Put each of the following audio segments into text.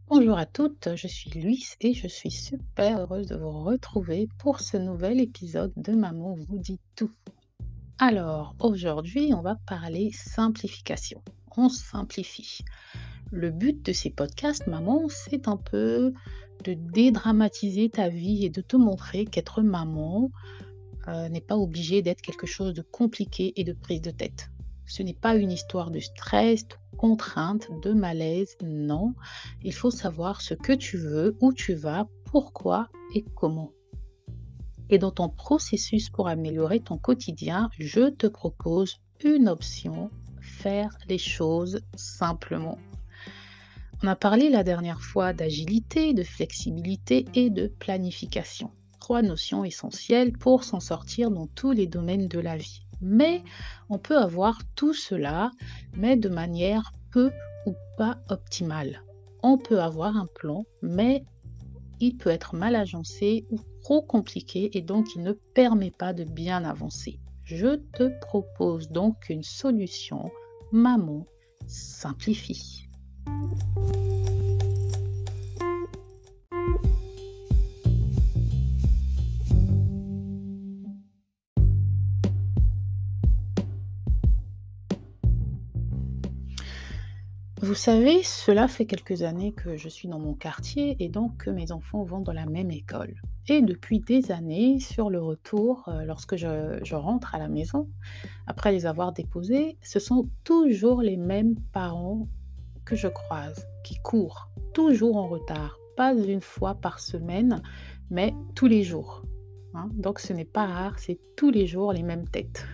Bonjour à toutes, je suis Luis et je suis super heureuse de vous retrouver pour ce nouvel épisode de Maman vous dit tout. Alors, aujourd'hui, on va parler simplification. On simplifie. Le but de ces podcasts, maman, c'est un peu de dédramatiser ta vie et de te montrer qu'être maman, n'est pas obligé d'être quelque chose de compliqué et de prise de tête. Ce n'est pas une histoire de stress, de contrainte, de malaise, non. Il faut savoir ce que tu veux, où tu vas, pourquoi et comment. Et dans ton processus pour améliorer ton quotidien, je te propose une option, faire les choses simplement. On a parlé la dernière fois d'agilité, de flexibilité et de planification. Trois notions essentielles pour s'en sortir dans tous les domaines de la vie. Mais on peut avoir tout cela, mais de manière peu ou pas optimale. On peut avoir un plan, mais il peut être mal agencé ou trop compliqué et donc il ne permet pas de bien avancer. Je te propose donc une solution. Maman simplifie. Vous savez, cela fait quelques années que je suis dans mon quartier et donc que mes enfants vont dans la même école. Et depuis des années, sur le retour, lorsque je rentre à la maison, après les avoir déposés, ce sont toujours les mêmes parents que je croise, qui courent, toujours en retard, pas une fois par semaine, mais tous les jours. Hein. Donc ce n'est pas rare, c'est tous les jours les mêmes têtes.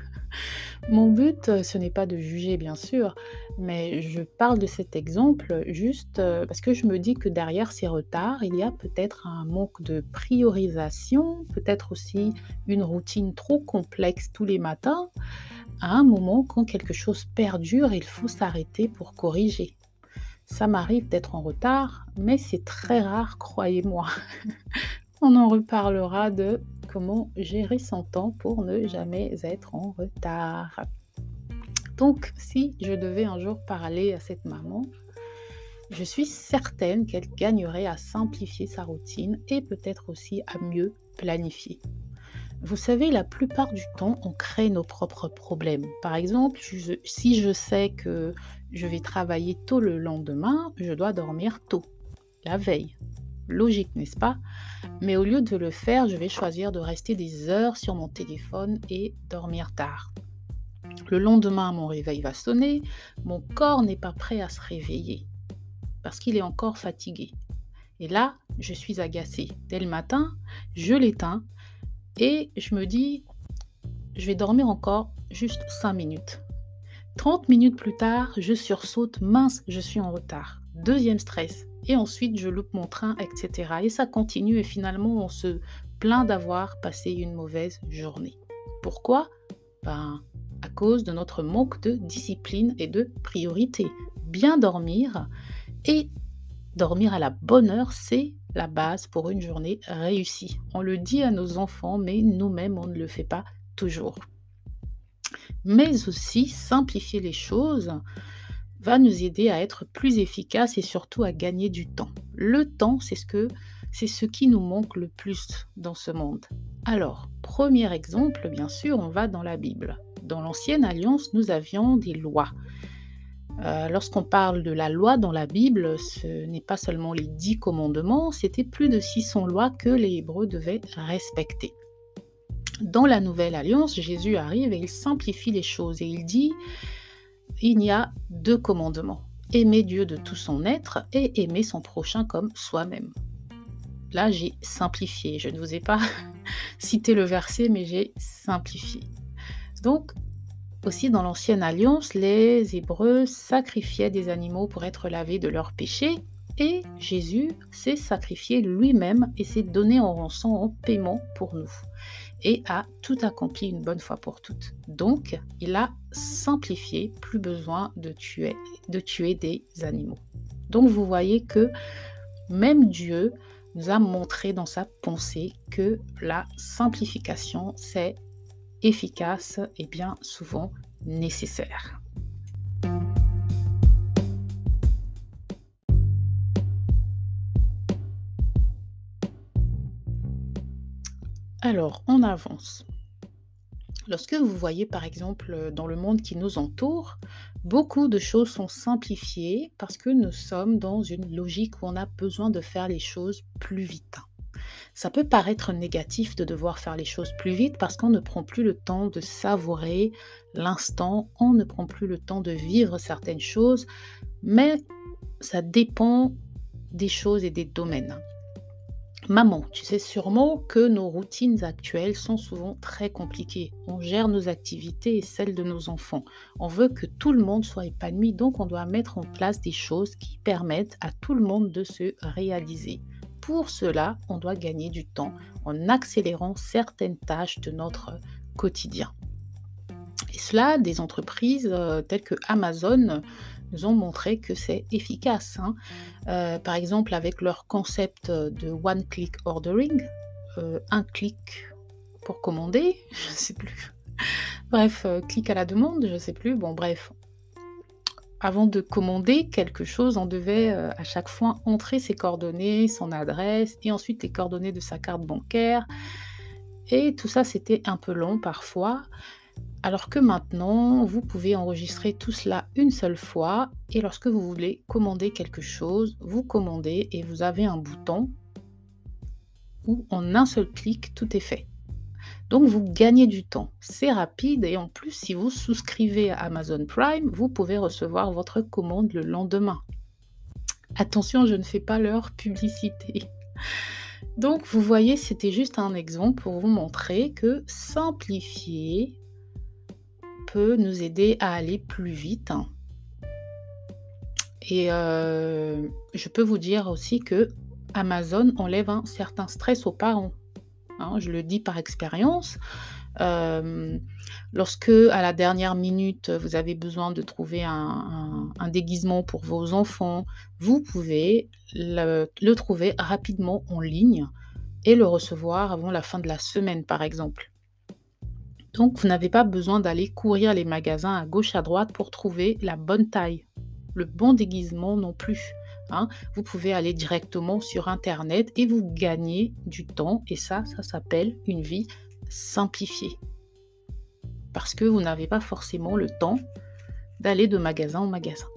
Mon but, ce n'est pas de juger bien sûr, mais je parle de cet exemple juste, parce que je me dis que derrière ces retards, il y a peut-être un manque de priorisation, peut-être aussi une routine trop complexe tous les matins. À un moment, quand quelque chose perdure, il faut s'arrêter pour corriger. Ça m'arrive d'être en retard, mais c'est très rare, croyez-moi. On en reparlera de comment gérer son temps pour ne jamais être en retard. Donc, si je devais un jour parler à cette maman, je suis certaine qu'elle gagnerait à simplifier sa routine et peut-être aussi à mieux planifier. Vous savez, la plupart du temps, on crée nos propres problèmes. Par exemple, si je sais que je vais travailler tôt le lendemain, je dois dormir tôt, la veille. Logique, n'est-ce pas? Mais au lieu de le faire, je vais choisir de rester des heures sur mon téléphone et dormir tard. Le lendemain, mon réveil va sonner, mon corps n'est pas prêt à se réveiller parce qu'il est encore fatigué. Et là, je suis agacée. Dès le matin, je l'éteins et je me dis, je vais dormir encore juste 5 minutes. 30 minutes plus tard, je sursaute, mince, je suis en retard. Deuxième stress. Et ensuite, je loupe mon train, etc. Et ça continue et finalement, on se plaint d'avoir passé une mauvaise journée. Pourquoi? Ben, à cause de notre manque de discipline et de priorité. Bien dormir et dormir à la bonne heure, c'est la base pour une journée réussie. On le dit à nos enfants, mais nous-mêmes, on ne le fait pas toujours. Mais aussi, simplifier les choses va nous aider à être plus efficaces et surtout à gagner du temps. Le temps, c'est ce qui nous manque le plus dans ce monde. Alors, premier exemple, bien sûr, on va dans la Bible. Dans l'Ancienne Alliance, nous avions des lois. Lorsqu'on parle de la loi dans la Bible, ce n'est pas seulement les 10 commandements, c'était plus de 600 lois que les Hébreux devaient respecter. Dans la Nouvelle Alliance, Jésus arrive et il simplifie les choses et il dit il y a 2 commandements. Aimer Dieu de tout son être et aimer son prochain comme soi-même. Là, j'ai simplifié. Je ne vous ai pas cité le verset, mais j'ai simplifié. Donc, aussi dans l'Ancienne Alliance, les Hébreux sacrifiaient des animaux pour être lavés de leurs péchés et Jésus s'est sacrifié lui-même et s'est donné en rançon, en paiement pour nous et a tout accompli une bonne fois pour toutes. Donc, il a simplifié, plus besoin de tuer des animaux. Donc, vous voyez que même Dieu nous a montré dans sa pensée que la simplification, c'est efficace et bien souvent nécessaire. Alors, on avance. Lorsque vous voyez par exemple dans le monde qui nous entoure, beaucoup de choses sont simplifiées parce que nous sommes dans une logique où on a besoin de faire les choses plus vite. Ça peut paraître négatif de devoir faire les choses plus vite parce qu'on ne prend plus le temps de savourer l'instant, on ne prend plus le temps de vivre certaines choses, mais ça dépend des choses et des domaines. Maman, tu sais sûrement que nos routines actuelles sont souvent très compliquées. On gère nos activités et celles de nos enfants. On veut que tout le monde soit épanoui, donc on doit mettre en place des choses qui permettent à tout le monde de se réaliser. Pour cela, on doit gagner du temps en accélérant certaines tâches de notre quotidien. Et cela, des entreprises telles que Amazon nous ont montré que c'est efficace, hein. Par exemple, avec leur concept de one click ordering, un clic pour commander, je ne sais plus. Bref, clic à la demande, je ne sais plus. Bon, bref, avant de commander quelque chose, on devait à chaque fois entrer ses coordonnées, son adresse et ensuite les coordonnées de sa carte bancaire. Et tout ça, c'était un peu long parfois. Alors que maintenant, vous pouvez enregistrer tout cela une seule fois et lorsque vous voulez commander quelque chose, vous commandez et vous avez un bouton où en un seul clic, tout est fait. Donc vous gagnez du temps, c'est rapide et en plus si vous souscrivez à Amazon Prime, vous pouvez recevoir votre commande le lendemain. Attention, je ne fais pas leur publicité. Donc vous voyez, c'était juste un exemple pour vous montrer que simplifier peut nous aider à aller plus vite. Et je peux vous dire aussi que Amazon enlève un certain stress aux parents, hein, je le dis par expérience. Hem, Lorsque, à la dernière minute, vous avez besoin de trouver un déguisement pour vos enfants, vous pouvez le trouver rapidement en ligne et le recevoir avant la fin de la semaine, par exemple. Donc vous n'avez pas besoin d'aller courir les magasins à gauche, à droite pour trouver la bonne taille, le bon déguisement non plus, hein. Vous pouvez aller directement sur internet et vous gagnez du temps et ça s'appelle une vie simplifiée. Parce que vous n'avez pas forcément le temps d'aller de magasin en magasin.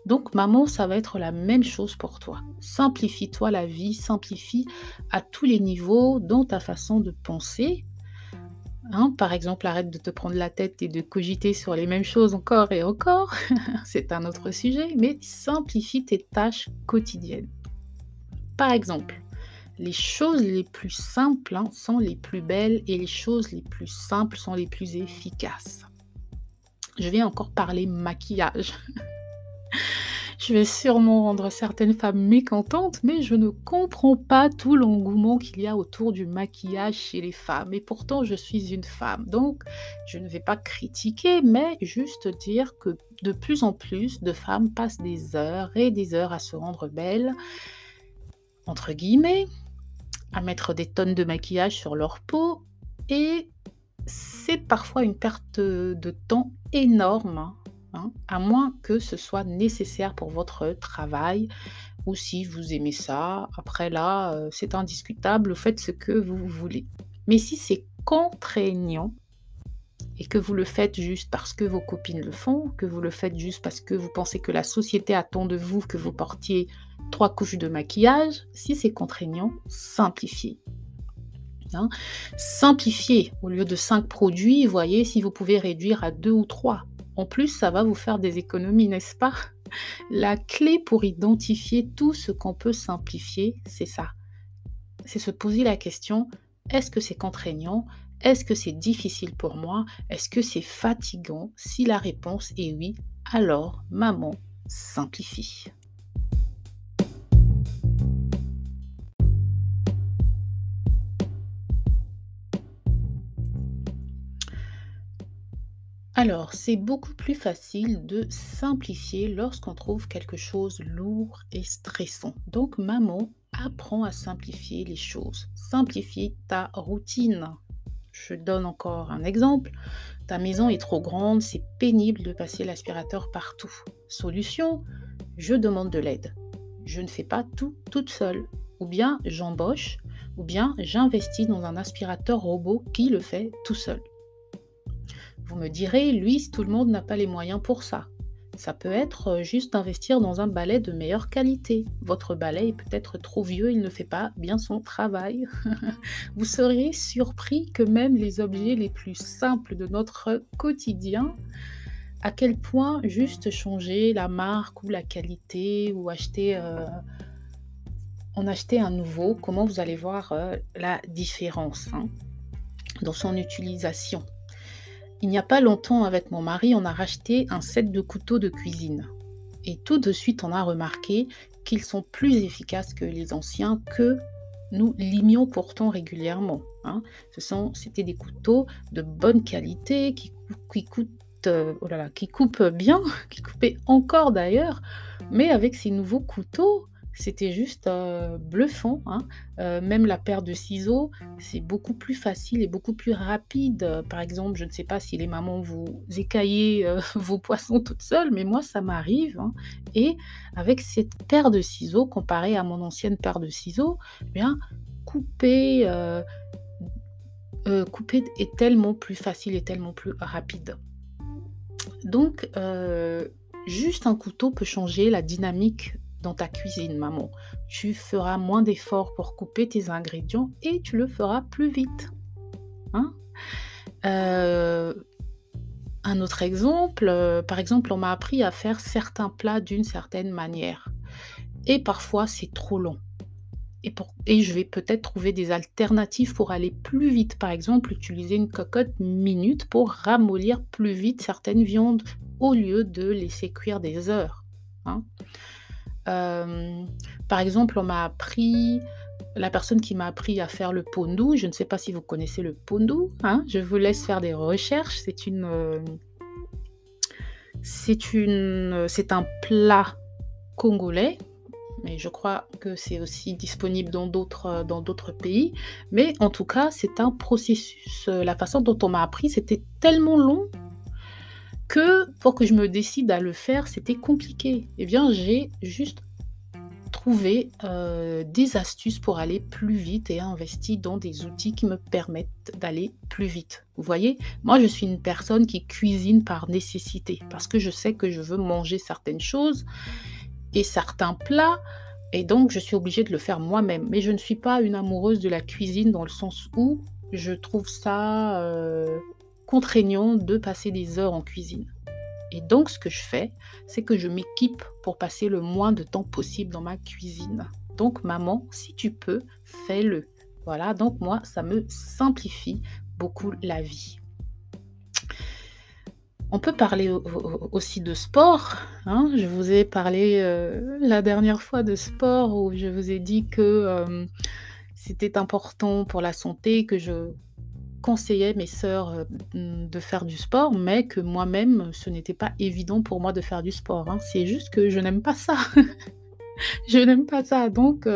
Donc maman, ça va être la même chose pour toi. Simplifie-toi la vie, simplifie à tous les niveaux dans ta façon de penser. Hein, par exemple, arrête de te prendre la tête et de cogiter sur les mêmes choses encore et encore. C'est un autre sujet, mais simplifie tes tâches quotidiennes. Par exemple, les choses les plus simples, hein, sont les plus belles et les choses les plus simples sont les plus efficaces. Je vais encore parler maquillage. Je vais sûrement rendre certaines femmes mécontentes, mais je ne comprends pas tout l'engouement qu'il y a autour du maquillage chez les femmes. Et pourtant, je suis une femme. Donc, je ne vais pas critiquer, mais juste dire que de plus en plus de femmes passent des heures et des heures à se rendre belles, entre guillemets, à mettre des tonnes de maquillage sur leur peau. Et c'est parfois une perte de temps énorme, hein, à moins que ce soit nécessaire pour votre travail ou si vous aimez ça. Après là, c'est indiscutable, faites ce que vous voulez. Mais si c'est contraignant et que vous le faites juste parce que vos copines le font, que vous le faites juste parce que vous pensez que la société attend de vous que vous portiez 3 couches de maquillage, si c'est contraignant, simplifiez. Hein. Simplifiez, au lieu de 5 produits, voyez si vous pouvez réduire à 2 ou 3. En plus, ça va vous faire des économies, n'est-ce pas? La clé pour identifier tout ce qu'on peut simplifier, c'est ça. C'est se poser la question, est-ce que c'est contraignant? Est-ce que c'est difficile pour moi? Est-ce que c'est fatigant? Si la réponse est oui, alors maman, simplifie. Alors, c'est beaucoup plus facile de simplifier lorsqu'on trouve quelque chose lourd et stressant. Donc, maman, apprends à simplifier les choses. Simplifie ta routine. Je donne encore un exemple. Ta maison est trop grande, c'est pénible de passer l'aspirateur partout. Solution, je demande de l'aide. Je ne fais pas tout toute seule. Ou bien j'embauche ou bien j'investis dans un aspirateur robot qui le fait tout seul. Vous me direz, Louise, tout le monde n'a pas les moyens pour ça. Ça peut être juste d'investir dans un balai de meilleure qualité. Votre balai est peut-être trop vieux, il ne fait pas bien son travail. Vous serez surpris que même les objets les plus simples de notre quotidien, à quel point juste changer la marque ou la qualité ou en acheter un nouveau, comment vous allez voir la différence dans son utilisation. Il n'y a pas longtemps, avec mon mari, on a racheté un set de couteaux de cuisine. Et tout de suite, on a remarqué qu'ils sont plus efficaces que les anciens que nous limions pourtant régulièrement. C'était des couteaux de bonne qualité qui coupent bien, qui coupaient encore d'ailleurs. Mais avec ces nouveaux couteaux, c'était juste bluffant. Même la paire de ciseaux, c'est beaucoup plus facile et beaucoup plus rapide. Par exemple, je ne sais pas si les mamans vous écaillez vos poissons toutes seules, mais moi, ça m'arrive. Et avec cette paire de ciseaux, comparée à mon ancienne paire de ciseaux, eh bien, couper, couper est tellement plus facile et tellement plus rapide. Donc, juste un couteau peut changer la dynamique dans ta cuisine, maman. Tu feras moins d'efforts pour couper tes ingrédients et tu le feras plus vite. Un autre exemple, par exemple, on m'a appris à faire certains plats d'une certaine manière. Et parfois, c'est trop long. Et je vais peut-être trouver des alternatives pour aller plus vite. Par exemple, utiliser une cocotte minute pour ramollir plus vite certaines viandes au lieu de laisser cuire des heures. Par exemple, la personne qui m'a appris à faire le pondu, je ne sais pas si vous connaissez le pondu, je vous laisse faire des recherches. C'est un plat congolais, mais je crois que c'est aussi disponible dans d'autres pays. Mais en tout cas, c'est un processus. La façon dont on m'a appris, c'était tellement long que pour que je me décide à le faire, c'était compliqué. Eh bien, j'ai juste trouvé des astuces pour aller plus vite et investi dans des outils qui me permettent d'aller plus vite. Vous voyez, moi, je suis une personne qui cuisine par nécessité parce que je sais que je veux manger certaines choses et certains plats, et donc je suis obligée de le faire moi-même. Mais je ne suis pas une amoureuse de la cuisine dans le sens où je trouve ça contraignant de passer des heures en cuisine. Et donc, ce que je fais, c'est que je m'équipe pour passer le moins de temps possible dans ma cuisine. Donc, maman, si tu peux, fais-le. Voilà, donc moi, ça me simplifie beaucoup la vie. On peut parler aussi de sport. Je vous ai parlé la dernière fois de sport où je vous ai dit que c'était important pour la santé, que je conseillais mes sœurs de faire du sport, mais que moi-même, ce n'était pas évident pour moi de faire du sport. C'est juste que je n'aime pas ça. Je n'aime pas ça. Donc,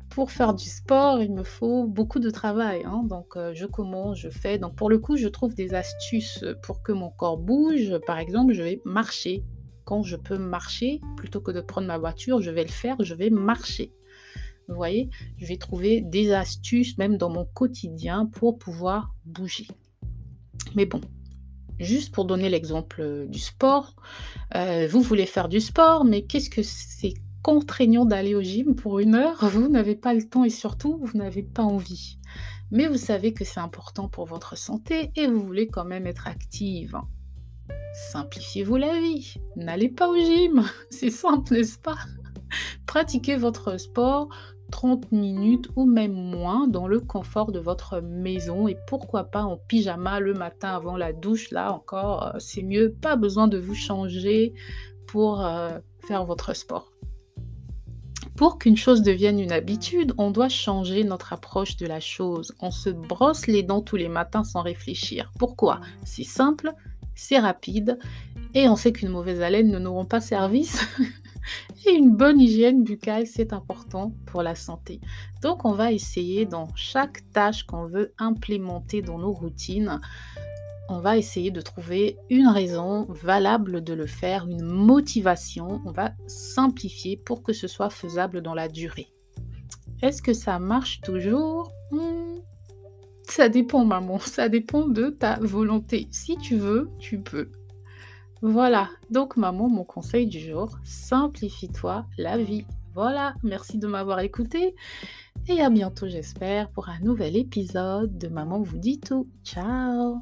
pour faire du sport, il me faut beaucoup de travail. Donc, je commence, je fais. Donc, pour le coup, je trouve des astuces pour que mon corps bouge. Par exemple, je vais marcher. Quand je peux marcher, plutôt que de prendre ma voiture, je vais le faire, je vais marcher. Vous voyez, je vais trouver des astuces, même dans mon quotidien, pour pouvoir bouger. Mais bon, juste pour donner l'exemple du sport, vous voulez faire du sport, mais qu'est-ce que c'est contraignant d'aller au gym pour 1 heure? Vous n'avez pas le temps et surtout, vous n'avez pas envie. Mais vous savez que c'est important pour votre santé et vous voulez quand même être active. Simplifiez-vous la vie. N'allez pas au gym. C'est simple, n'est-ce pas? Pratiquez votre sport 30 minutes ou même moins dans le confort de votre maison et pourquoi pas en pyjama le matin avant la douche. Là encore, c'est mieux. Pas besoin de vous changer pour faire votre sport. Pour qu'une chose devienne une habitude, on doit changer notre approche de la chose. On se brosse les dents tous les matins sans réfléchir. Pourquoi? C'est simple, c'est rapide et on sait qu'une mauvaise haleine ne nous rend pas service. Et une bonne hygiène buccale, c'est important pour la santé. Donc, on va essayer dans chaque tâche qu'on veut implémenter dans nos routines, on va essayer de trouver une raison valable de le faire, une motivation. On va simplifier pour que ce soit faisable dans la durée. Est-ce que ça marche toujours? Ça dépend maman, ça dépend de ta volonté. Si tu veux, tu peux. Voilà, donc maman, mon conseil du jour, simplifie-toi la vie. Voilà, merci de m'avoir écouté et à bientôt j'espère pour un nouvel épisode de Maman vous dit tout. Ciao!